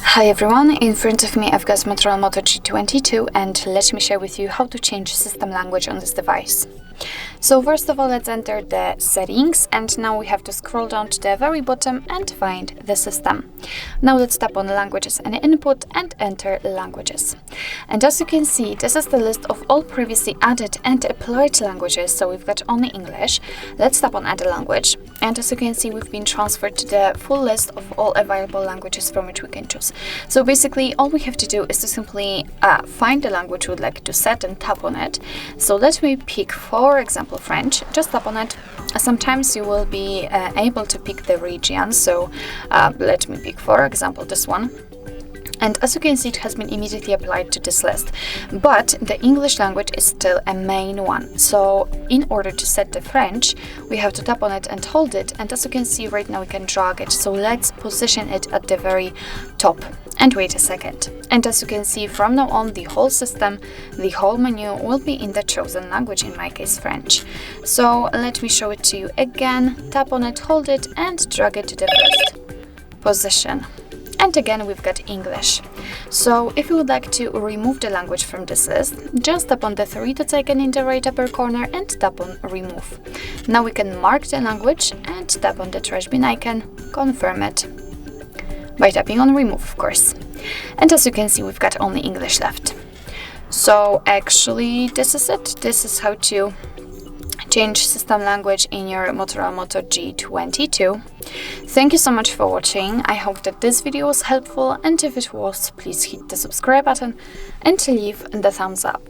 Hi everyone, in front of me I've got MOTOROLA Moto G22 and let me share with you how to change system language on this device. So first of all, let's enter the settings, and now we have to scroll down to the very bottom and find the system. Now let's tap on languages and input and enter languages. And as you can see, this is the list of all previously added and applied languages, so we've got only English. Let's tap on add a language, and as you can see, we've been transferred to the full list of all available languages from which we can choose. So basically all we have to do is to simply find the language we'd like to set and tap on it. So let me pick, for example, French. Just tap on it. Sometimes you will be able to pick the region, so let me pick, for example, this one. And as you can see, it has been immediately applied to this list, but the English language is still a main one. So in order to set the French, we have to tap on it and hold it, and as you can see right now we can drag it. So let's position it at the very top and wait a second. And as you can see, from now on the whole system, the whole menu will be in the chosen language, in my case French. So let me show it to you again. Tap on it, hold it and drag it to the first position. And again, we've got English. So if you would like to remove the language from this list, just tap on the three dots icon in the right upper corner and tap on remove. Now we can mark the language and tap on the trash bin icon, confirm it, by tapping on remove, of course. And as you can see, we've got only English left. So actually, this is it. This is how to change system language in your MOTOROLA Moto G22. Thank you so much for watching. I hope that this video was helpful, and if it was, please hit the subscribe button and leave the thumbs up.